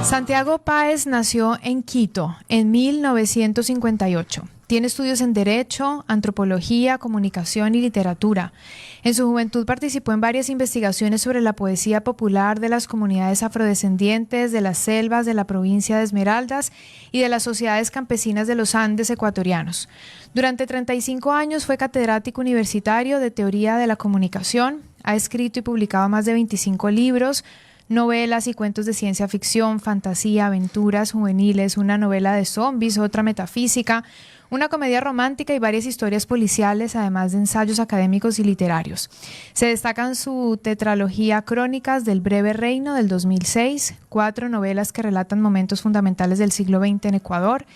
Santiago Páez nació en Quito en 1958. Tiene estudios en Derecho, Antropología, Comunicación y Literatura. En su juventud participó en varias investigaciones sobre la poesía popular de las comunidades afrodescendientes, de las selvas de la provincia de Esmeraldas y de las sociedades campesinas de los Andes ecuatorianos. Durante 35 años fue catedrático universitario de Teoría de la Comunicación. Ha escrito y publicado más de 25 libros, novelas y cuentos de ciencia ficción, fantasía, aventuras juveniles, una novela de zombies, otra metafísica, una comedia romántica y varias historias policiales, además de ensayos académicos y literarios. Se destacan su tetralogía Crónicas del Breve Reino del 2006, 4 novelas que relatan momentos fundamentales del siglo XX en Ecuador,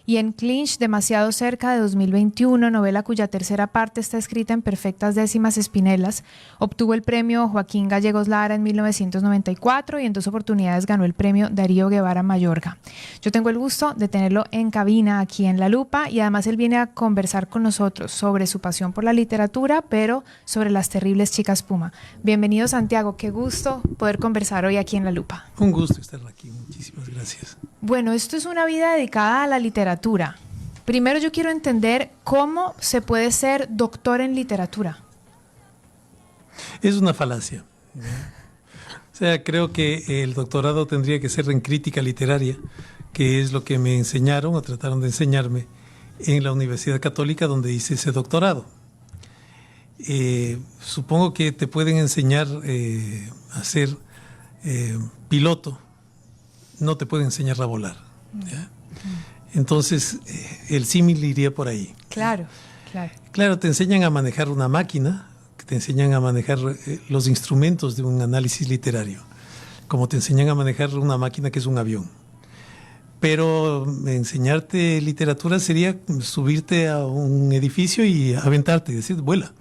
y en Clinch, demasiado cerca, de 2021, novela cuya tercera parte está escrita en perfectas décimas espinelas. Obtuvo el premio Joaquín Gallegos Lara en 1994 y en 2 oportunidades ganó el premio Darío Guevara Mayorga. Yo tengo el gusto de tenerlo en cabina aquí en La Lupa y además él viene a conversar con nosotros sobre su pasión por la literatura, pero sobre las terribles chicas Puma. Bienvenido, Santiago, qué gusto poder conversar hoy aquí en La Lupa. Un gusto estar aquí, muchísimas gracias. Bueno, esto es una vida dedicada a la literatura. Primero yo quiero entender cómo se puede ser doctor en literatura. Es una falacia, ¿no? O sea, creo que el doctorado tendría que ser en crítica literaria, que es lo que me enseñaron o trataron de enseñarme en la Universidad Católica donde hice ese doctorado. Supongo que te pueden enseñar a ser piloto, no te pueden enseñar a volar, ¿ya? Entonces, el símil iría por ahí. Claro, claro. Claro, te enseñan a manejar una máquina, te enseñan a manejar los instrumentos de un análisis literario, como te enseñan a manejar una máquina que es un avión. Pero enseñarte literatura sería subirte a un edificio y aventarte y decir, vuela.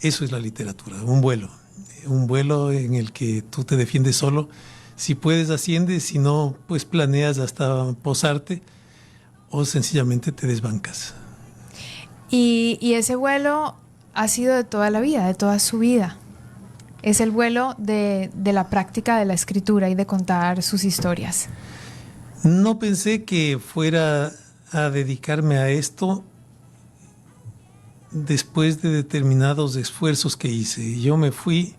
Eso es la literatura, un vuelo en el que tú te defiendes solo. Si puedes, asciendes, si no, pues planeas hasta posarte o sencillamente te desbancas. Y ese vuelo ha sido de toda la vida, de toda su vida. Es el vuelo de la práctica de la escritura y de contar sus historias. No pensé que fuera a dedicarme a esto después de determinados esfuerzos que hice. Yo me fui,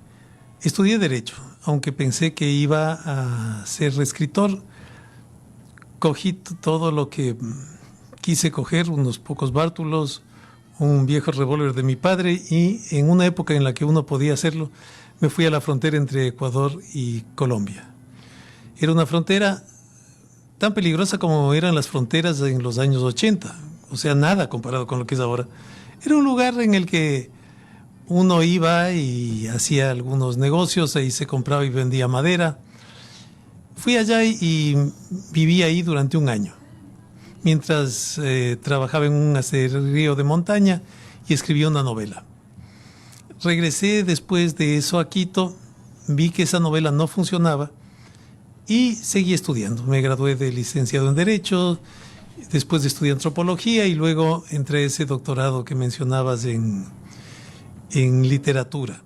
estudié Derecho, aunque pensé que iba a ser escritor. Cogí todo lo que quise coger, unos pocos bártulos, un viejo revólver de mi padre, y en una época en la que uno podía hacerlo, me fui a la frontera entre Ecuador y Colombia. Era una frontera tan peligrosa como eran las fronteras en los años 80, o sea, nada comparado con lo que es ahora. Era un lugar en el que uno iba y hacía algunos negocios, ahí se compraba y vendía madera. Fui allá y viví ahí durante un año, mientras trabajaba en un acerío de montaña y escribía una novela. Regresé después de eso a Quito, vi que esa novela no funcionaba y seguí estudiando. Me gradué de licenciado en Derecho, después estudié Antropología y luego entré a ese doctorado que mencionabas en literatura.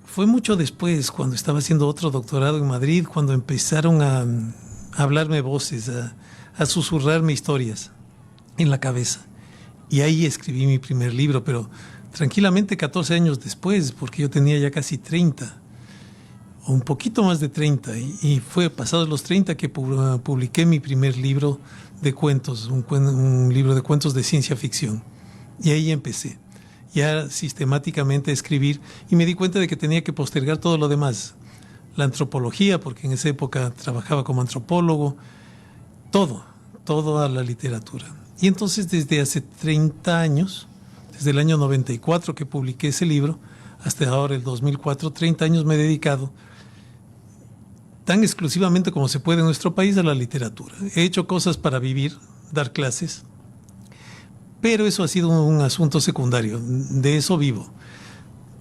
Fue mucho después, cuando estaba haciendo otro doctorado en Madrid, cuando empezaron a hablarme voces, a susurrarme historias en la cabeza. Y ahí escribí mi primer libro, pero tranquilamente 14 años después, porque yo tenía ya casi 30, o un poquito más de 30, y fue pasados los 30 que publiqué mi primer libro de cuentos, un libro de cuentos de ciencia ficción. Y ahí empecé ya sistemáticamente a escribir y me di cuenta de que tenía que postergar todo lo demás. La antropología, porque en esa época trabajaba como antropólogo, todo a la literatura. Y entonces desde hace 30 años, desde el año 94 que publiqué ese libro, hasta ahora el 2004, 30 años me he dedicado tan exclusivamente como se puede en nuestro país a la literatura. He hecho cosas para vivir, dar clases, pero eso ha sido un asunto secundario. De eso vivo.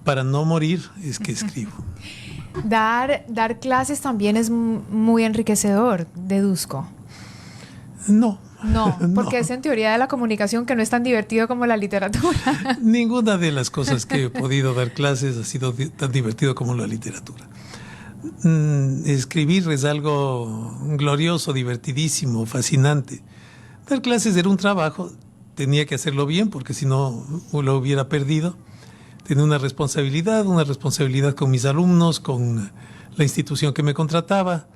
Para no morir es que escribo. Dar clases también es muy enriquecedor, deduzco. No, porque es en teoría de la comunicación que no es tan divertido como la literatura. Ninguna de las cosas que he podido dar clases ha sido tan divertido como la literatura. Escribir es algo glorioso, divertidísimo, fascinante. Dar clases era un trabajo, tenía que hacerlo bien porque si no lo hubiera perdido. Tenía una responsabilidad con mis alumnos, con la institución que me contrataba.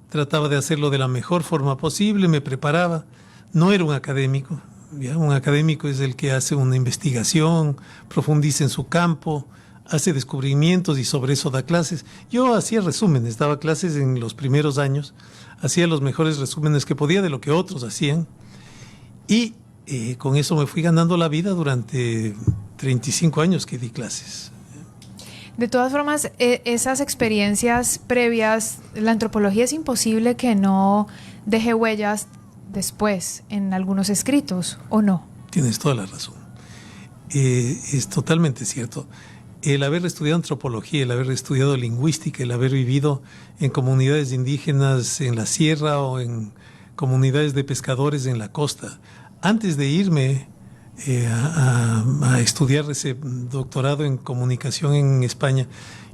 Trataba de hacerlo de la mejor forma posible, me preparaba. No era un académico, ¿ya? Un académico es el que hace una investigación, profundiza en su campo, hace descubrimientos y sobre eso da clases. Yo hacía resúmenes, daba clases en los primeros años, hacía los mejores resúmenes que podía de lo que otros hacían y con eso me fui ganando la vida durante 35 años que di clases. De todas formas, esas experiencias previas, la antropología es imposible que no deje huellas después en algunos escritos, ¿o no? Tienes toda la razón. Es totalmente cierto. El haber estudiado antropología, el haber estudiado lingüística, el haber vivido en comunidades indígenas en la sierra o en comunidades de pescadores en la costa, antes de irme a estudiar ese doctorado en comunicación en España,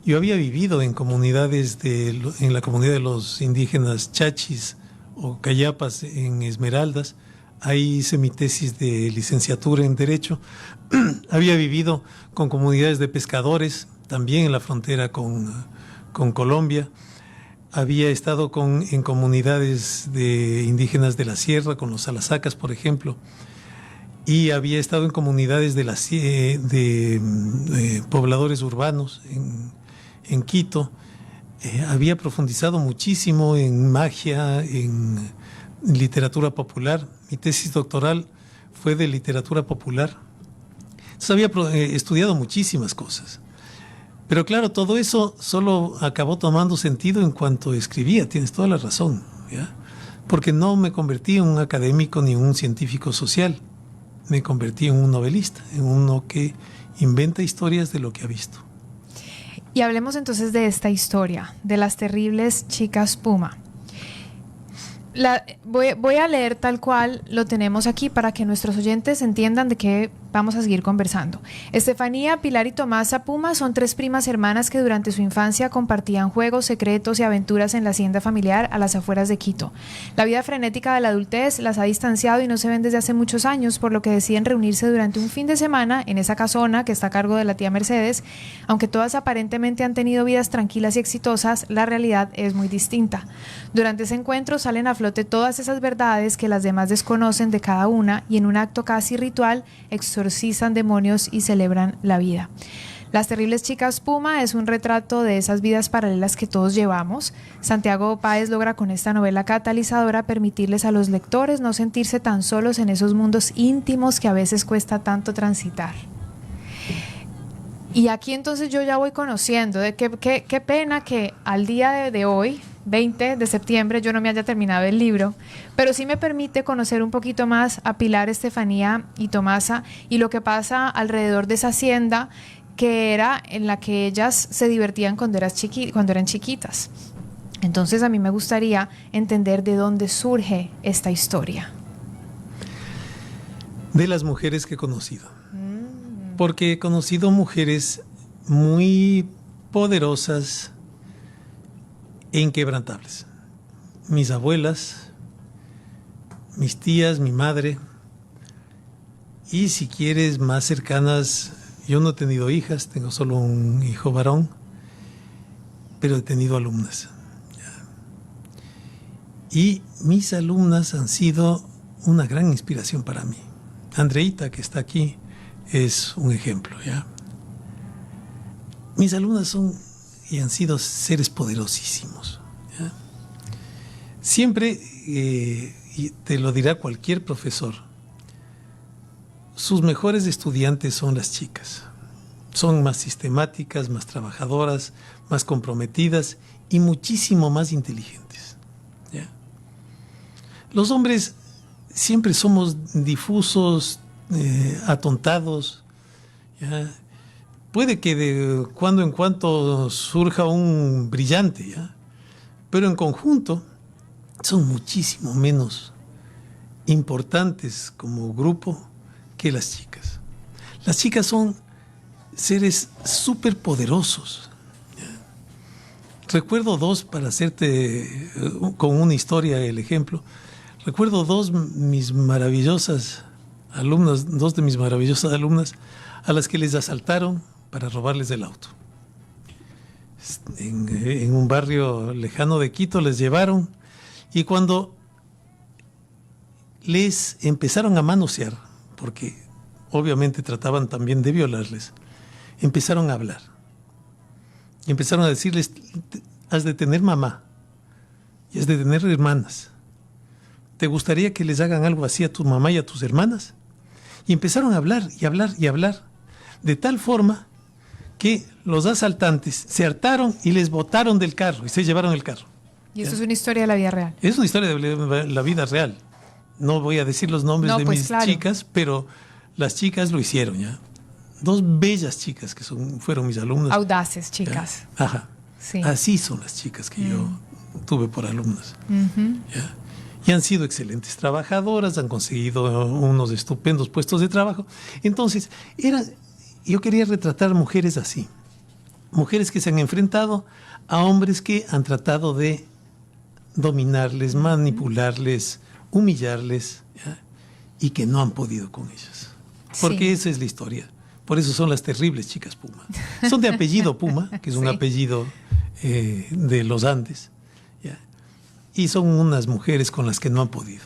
yo había vivido en comunidades en la comunidad de los indígenas chachis o cayapas en Esmeraldas. Ahí hice mi tesis de licenciatura en Derecho. Había vivido con comunidades de pescadores, también en la frontera con Colombia. Había estado en comunidades de indígenas de la sierra, con los Alasacas, por ejemplo. Y había estado en comunidades de pobladores urbanos en Quito. Había profundizado muchísimo en magia, en literatura popular. Mi tesis doctoral fue de literatura popular. Entonces había estudiado muchísimas cosas. Pero claro, todo eso solo acabó tomando sentido en cuanto escribía. Tienes toda la razón, ¿ya? Porque no me convertí en un académico ni en un científico social. Me convertí en un novelista, en uno que inventa historias de lo que ha visto. Y hablemos entonces de esta historia, de las terribles chicas Puma. Voy a leer tal cual lo tenemos aquí para que nuestros oyentes entiendan de qué vamos a seguir conversando. Estefanía, Pilar y Tomasa Puma son 3 primas hermanas que durante su infancia compartían juegos, secretos y aventuras en la hacienda familiar a las afueras de Quito. La vida frenética de la adultez las ha distanciado y no se ven desde hace muchos años, por lo que deciden reunirse durante un fin de semana en esa casona que está a cargo de la tía Mercedes. Aunque todas aparentemente han tenido vidas tranquilas y exitosas, la realidad es muy distinta. Durante ese encuentro salen a flote todas esas verdades que las demás desconocen de cada una y en un acto casi ritual exorcizan demonios y celebran la vida. Las terribles chicas Puma es un retrato de esas vidas paralelas que todos llevamos. Santiago Páez logra con esta novela catalizadora permitirles a los lectores no sentirse tan solos en esos mundos íntimos que a veces cuesta tanto transitar. Y aquí entonces yo ya voy conociendo de qué pena que al día de hoy, 20 de septiembre, yo no me haya terminado el libro, pero sí me permite conocer un poquito más a Pilar, Estefanía y Tomasa y lo que pasa alrededor de esa hacienda que era en la que ellas se divertían cuando eran chiquitas. Entonces a mí me gustaría entender de dónde surge esta historia. De las mujeres que he conocido. Porque he conocido mujeres muy poderosas e inquebrantables. Mis abuelas, mis tías, mi madre, y si quieres más cercanas, yo no he tenido hijas, tengo solo un hijo varón, pero he tenido alumnas. Y mis alumnas han sido una gran inspiración para mí. Andreita, que está aquí, es un ejemplo, ¿ya? Mis alumnas son y han sido seres poderosísimos, ¿ya? Siempre, y te lo dirá cualquier profesor, sus mejores estudiantes son las chicas. Son más sistemáticas, más trabajadoras, más comprometidas y muchísimo más inteligentes, ¿ya? Los hombres siempre somos difusos, atontados, ¿ya? Puede que de cuando en cuando surja un brillante, ¿ya? Pero en conjunto son muchísimo menos importantes como grupo que las chicas. Las chicas son seres súper poderosos, ¿ya? Recuerdo dos, para hacerte con una historia el ejemplo. Recuerdo dos de mis maravillosas alumnas a las que les asaltaron para robarles el auto. En un barrio lejano de Quito les llevaron, y cuando les empezaron a manosear, porque obviamente trataban también de violarles, empezaron a hablar. Y empezaron a decirles: has de tener mamá y has de tener hermanas. ¿Te gustaría que les hagan algo así a tu mamá y a tus hermanas? Y empezaron a hablar y hablar y hablar, de tal forma que los asaltantes se hartaron y les botaron del carro y se llevaron el carro. Y eso es una historia de la vida real. Es una historia de la vida real. No voy a decir los nombres de mis chicas, pero las chicas lo hicieron, ¿ya? Dos bellas chicas que fueron mis alumnas. Audaces chicas. ¿Ya? Ajá. Sí. Así son las chicas que yo tuve por alumnas. ¿Ya? Y han sido excelentes trabajadoras, han conseguido unos estupendos puestos de trabajo. Entonces, yo quería retratar mujeres así. Mujeres que se han enfrentado a hombres que han tratado de dominarles, manipularles, humillarles, ¿ya? Y que no han podido con ellas. Porque esa es la historia. Por eso son las terribles chicas Puma. Son de apellido Puma, que es un apellido de los Andes, ¿ya? Y son unas mujeres con las que no han podido.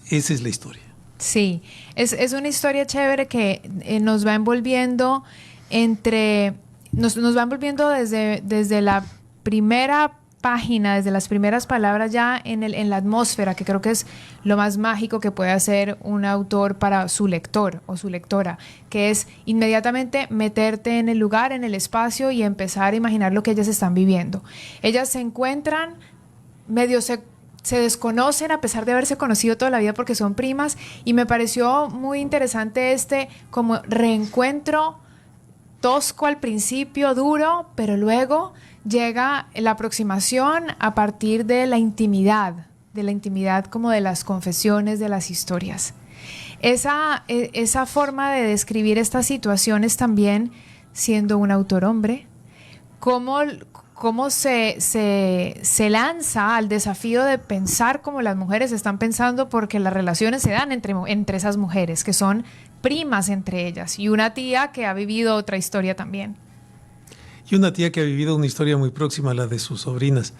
Esa es la historia. Sí, es una historia chévere que nos va envolviendo nos va envolviendo desde la primera página, desde las primeras palabras, ya en la atmósfera, que creo que es lo más mágico que puede hacer un autor para su lector o su lectora, que es inmediatamente meterte en el lugar, en el espacio, y empezar a imaginar lo que ellas están viviendo. Ellas se encuentran, se desconocen a pesar de haberse conocido toda la vida porque son primas, y me pareció muy interesante como reencuentro tosco al principio, duro, pero luego llega la aproximación a partir de la intimidad como de las confesiones, de las historias. Esa forma de describir estas situaciones también, siendo un autor hombre, cómo se lanza al desafío de pensar como las mujeres están pensando, porque las relaciones se dan entre esas mujeres, que son primas entre ellas, y una tía que ha vivido otra historia también. Y una tía que ha vivido una historia muy próxima a la de sus sobrinas.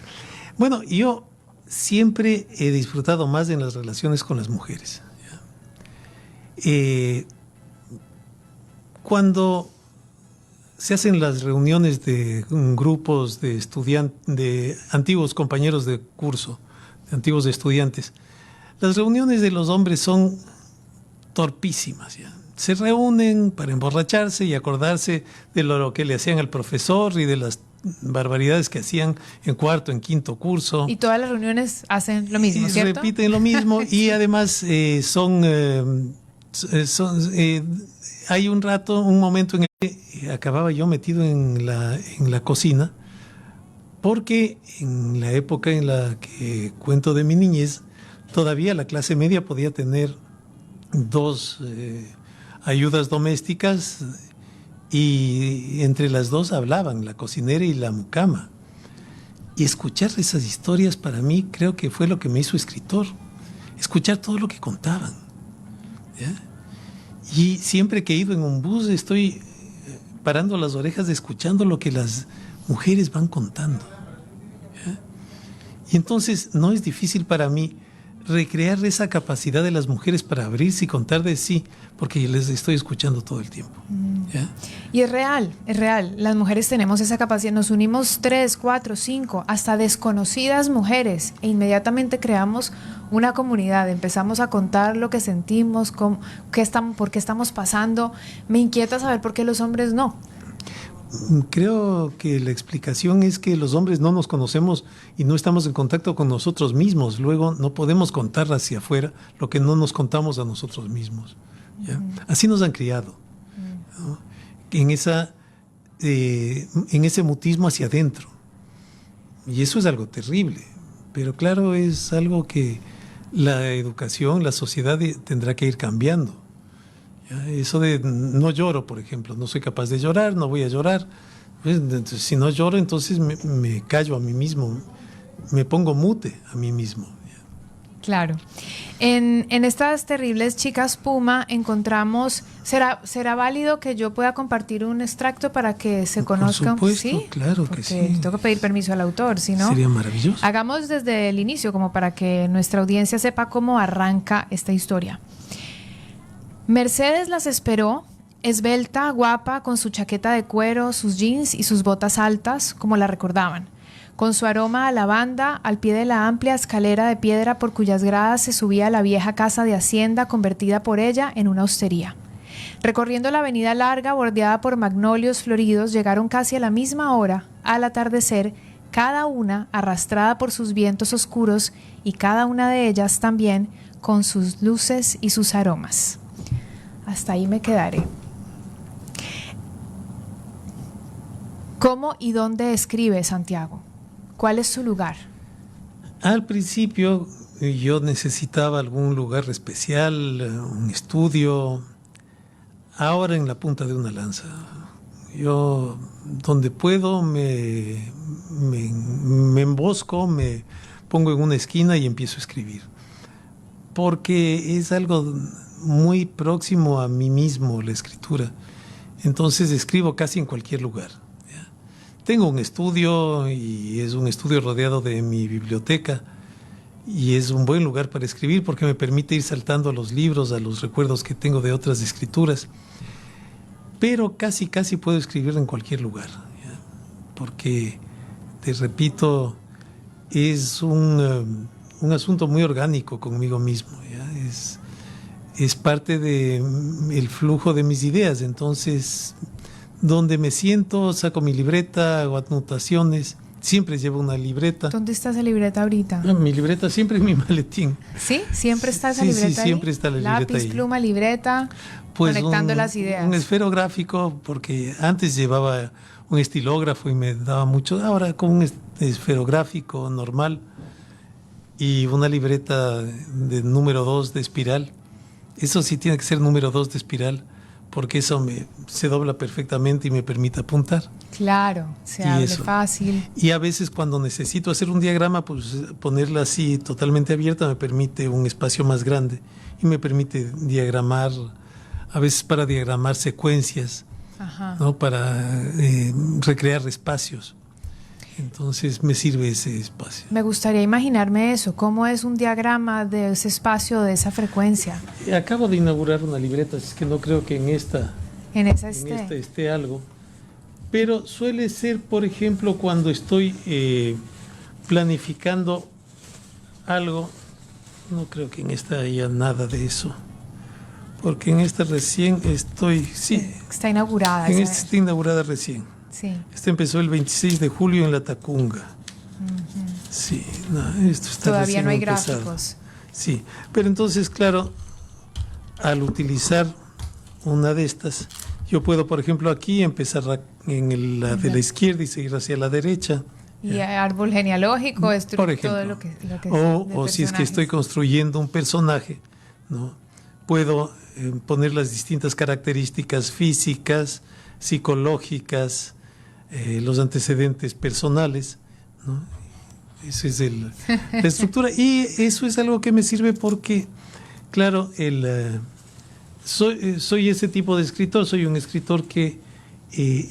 Bueno, yo siempre he disfrutado más en las relaciones con las mujeres, ¿ya? Cuando se hacen las reuniones de grupos de estudiantes, de antiguos compañeros de curso, de antiguos estudiantes, las reuniones de los hombres son torpísimas, ¿ya? Se reúnen para emborracharse y acordarse de lo que le hacían al profesor y de las barbaridades que hacían en cuarto, en quinto curso. Y todas las reuniones hacen lo mismo, ¿cierto? Repiten lo mismo y además hay un momento en el que acababa yo metido en la cocina, porque en la época en la que cuento de mi niñez, todavía la clase media podía tener dos ayudas domésticas, y entre las dos hablaban, la cocinera y la mucama. Y escuchar esas historias para mí creo que fue lo que me hizo escritor. Escuchar todo lo que contaban, ¿ya? Y siempre que he ido en un bus estoy parando las orejas escuchando lo que las mujeres van contando, ¿ya? Y entonces no es difícil para mí recrear esa capacidad de las mujeres para abrirse y contar de sí, porque les estoy escuchando todo el tiempo, ¿ya? Y es real. Las mujeres tenemos esa capacidad. Nos unimos 3, 4, 5, hasta desconocidas mujeres, e inmediatamente creamos una comunidad. Empezamos a contar lo que sentimos, por qué estamos pasando. Me inquieta saber por qué los hombres no. Creo que la explicación es que los hombres no nos conocemos y no estamos en contacto con nosotros mismos. Luego no podemos contar hacia afuera lo que no nos contamos a nosotros mismos, ¿ya? Así nos han criado, ¿no? En ese mutismo hacia adentro. Y eso es algo terrible. Pero claro, es algo que la educación, la sociedad tendrá que ir cambiando. Eso de no lloro, por ejemplo, no soy capaz de llorar, no voy a llorar, Pues, entonces, si no lloro, entonces me callo a mí mismo, me pongo mute a mí mismo. Claro. En estas terribles chicas Puma encontramos, ¿será válido que yo pueda compartir un extracto para que se conozca? Por supuesto, ¿Sí? claro Porque que sí. tengo que pedir permiso al autor, si no. Sería maravilloso. Hagamos desde el inicio, como para que nuestra audiencia sepa cómo arranca esta historia. Mercedes las esperó, esbelta, guapa, con su chaqueta de cuero, sus jeans y sus botas altas, como la recordaban, con su aroma a lavanda al pie de la amplia escalera de piedra por cuyas gradas se subía la vieja casa de hacienda convertida por ella en una hostería. Recorriendo la avenida larga bordeada por magnolios floridos, llegaron casi a la misma hora, al atardecer, cada una arrastrada por sus vientos oscuros y cada una de ellas también con sus luces y sus aromas. Hasta ahí me quedaré. ¿Cómo y dónde escribe Santiago? ¿Cuál es su lugar? Al principio yo necesitaba algún lugar especial, un estudio. Ahora en la punta de una lanza. Yo donde puedo me embosco, me pongo en una esquina y empiezo a escribir. Porque es algo muy próximo a mí mismo, la escritura. Entonces escribo casi en cualquier lugar. Tengo un estudio y es un estudio rodeado de mi biblioteca y es un buen lugar para escribir porque me permite ir saltando a los libros, a los recuerdos que tengo de otras escrituras. Pero casi puedo escribir en cualquier lugar, ¿ya? Porque, te repito, es un asunto muy orgánico conmigo mismo, ¿ya? Es parte del flujo de mis ideas, entonces donde me siento, saco mi libreta, hago anotaciones, siempre llevo una libreta. ¿Dónde está esa libreta ahorita? Mi libreta siempre en mi maletín. ¿Sí? ¿Siempre está esa libreta ahí? Sí, siempre está la libreta Lápiz, ahí. pluma, libreta, pues conectando las ideas. Un esferográfico, porque antes llevaba un estilógrafo y me daba mucho, ahora con un esferográfico normal y una libreta de número 2 de espiral. Eso sí tiene que ser número 2 de espiral, porque eso se dobla perfectamente y me permite apuntar. Claro, se abre fácil. Y a veces cuando necesito hacer un diagrama, pues ponerla así totalmente abierta me permite un espacio más grande y me permite diagramar, a veces para diagramar secuencias, ¿no? Para recrear espacios. Entonces me sirve ese espacio. Me gustaría imaginarme eso, cómo es un diagrama de ese espacio, de esa frecuencia. Acabo de inaugurar una libreta, así que no creo que en esta esté algo. Pero suele ser, por ejemplo, cuando estoy planificando algo, no creo que en esta haya nada de eso. Porque en esta recién estoy, sí. Está inaugurada. En esta está inaugurada recién. Sí. Esta empezó el 26 de julio en La Tacunga. Sí, no, esto está todavía no hay empezado. Gráficos. Sí, pero entonces, claro, al utilizar una de estas, yo puedo, por ejemplo, aquí empezar la de la izquierda y seguir hacia la derecha. Y árbol genealógico, por ejemplo, todo lo que o si es que estoy construyendo un personaje, ¿no? Puedo poner las distintas características físicas, psicológicas, los antecedentes personales, ¿no? Esa es la estructura. Y eso es algo que me sirve porque, claro, soy ese tipo de escritor, soy un escritor que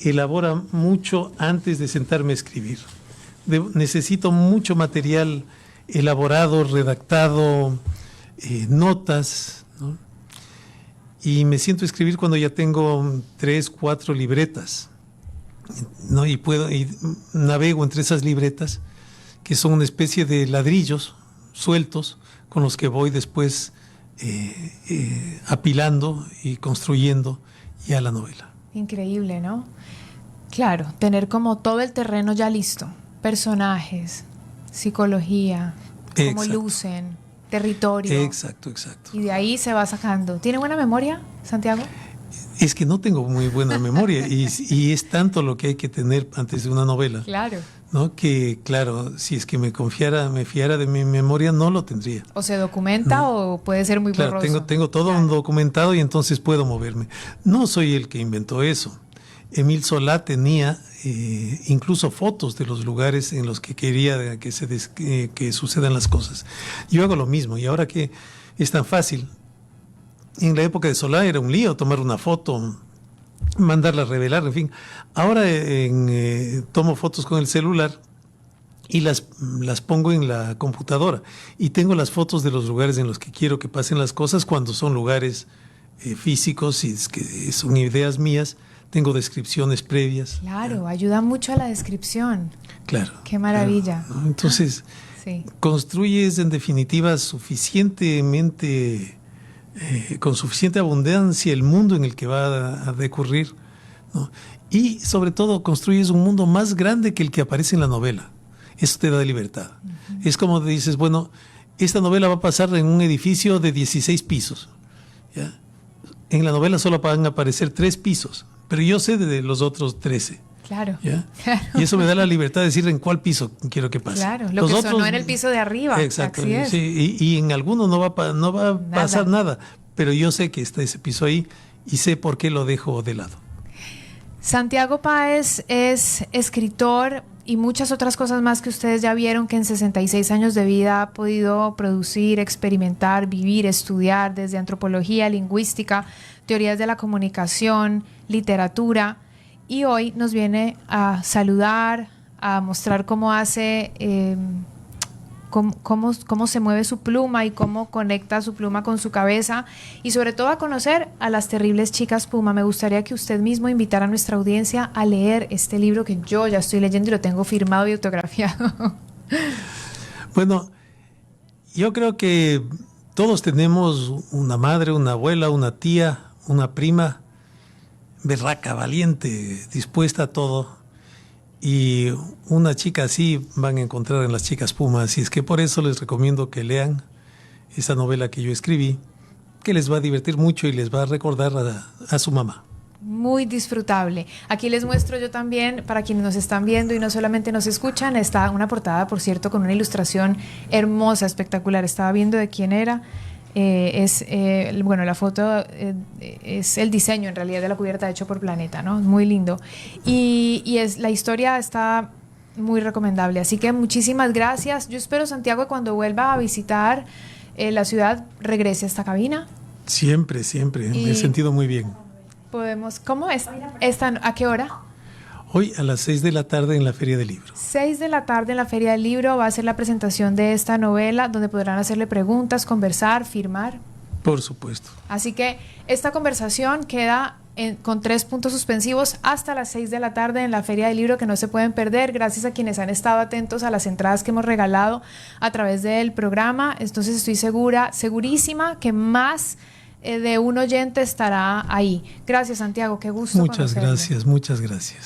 elabora mucho antes de sentarme a escribir. Necesito mucho material elaborado, redactado, notas, ¿no? Y me siento a escribir cuando ya tengo 3, 4 libretas, ¿no? Y navego entre esas libretas, que son una especie de ladrillos sueltos con los que voy después apilando y construyendo ya la novela. Increíble, ¿no? Claro, tener como todo el terreno ya listo. Personajes, psicología, cómo lucen, territorio. Exacto. Y de ahí se va sacando. ¿Tiene buena memoria, Santiago? Es que no tengo muy buena memoria y es tanto lo que hay que tener antes de una novela. Claro. ¿No? Que, claro, si es que me fiara de mi memoria, no lo tendría. O se documenta, ¿no? O puede ser muy borroso. Tengo todo documentado y entonces puedo moverme. No soy el que inventó eso. Émile Zola tenía incluso fotos de los lugares en los que quería que sucedan las cosas. Yo hago lo mismo, y ahora que es tan fácil, en la época de Zola era un lío tomar una foto, mandarla a revelar, en fin. Ahora tomo fotos con el celular y las pongo en la computadora, y tengo las fotos de los lugares en los que quiero que pasen las cosas. Cuando son lugares físicos y que son ideas mías, tengo descripciones previas. Claro, ayuda mucho a la descripción. Claro. Qué maravilla. Claro, ¿no? Entonces, sí. Construyes en definitiva suficientemente, con suficiente abundancia el mundo en el que va a decurrir, ¿no? Y sobre todo construyes un mundo más grande que el que aparece en la novela. Eso te da libertad. Es como dices, bueno, esta novela va a pasar en un edificio de 16 pisos, ¿ya? En la novela solo van a aparecer 3 pisos, pero yo sé de los otros 13. Claro, ¿ya? claro. Y eso me da la libertad de decir en cuál piso quiero que pase. Claro, lo los que otros, sonó en el piso de arriba. Exacto. Así es. Sí, y en alguno no va a pasar nada, pero yo sé que está ese piso ahí y sé por qué lo dejo de lado. Santiago Páez es escritor y muchas otras cosas más que ustedes ya vieron que en 66 años de vida ha podido producir, experimentar, vivir, estudiar desde antropología, lingüística, teorías de la comunicación, literatura, y hoy nos viene a saludar, a mostrar cómo hace, cómo se mueve su pluma y cómo conecta su pluma con su cabeza, y sobre todo a conocer a las terribles chicas Puma. Me gustaría que usted mismo invitara a nuestra audiencia a leer este libro que yo ya estoy leyendo y lo tengo firmado y autografiado. Bueno, yo creo que todos tenemos una madre, una abuela, una tía, una prima berraca, valiente, dispuesta a todo. Y una chica así van a encontrar en las chicas Puma. Así es que por eso les recomiendo que lean esa novela que yo escribí, que les va a divertir mucho y les va a recordar a su mamá. Muy disfrutable. Aquí les muestro yo también, para quienes nos están viendo y no solamente nos escuchan, está una portada, por cierto, con una ilustración hermosa, espectacular. Estaba viendo de quién era. Bueno, la foto es el diseño en realidad de la cubierta hecho por Planeta, ¿no? Muy lindo. Y la historia está muy recomendable. Así que muchísimas gracias. Yo espero, Santiago, que cuando vuelva a visitar la ciudad, regrese a esta cabina. Siempre, siempre. Me he sentido muy bien. ¿Cómo es? ¿A qué hora? Hoy a las 6 de la tarde en la Feria del Libro. 6 de la tarde en la Feria del Libro va a ser la presentación de esta novela, donde podrán hacerle preguntas, conversar, firmar. Por supuesto. Así que esta conversación queda con 3 puntos suspensivos hasta las 6 de la tarde en la Feria del Libro, que no se pueden perder, gracias a quienes han estado atentos a las entradas que hemos regalado a través del programa. Entonces estoy segurísima que más de un oyente estará ahí. Gracias, Santiago, qué gusto Muchas conocerlo. gracias, muchas gracias.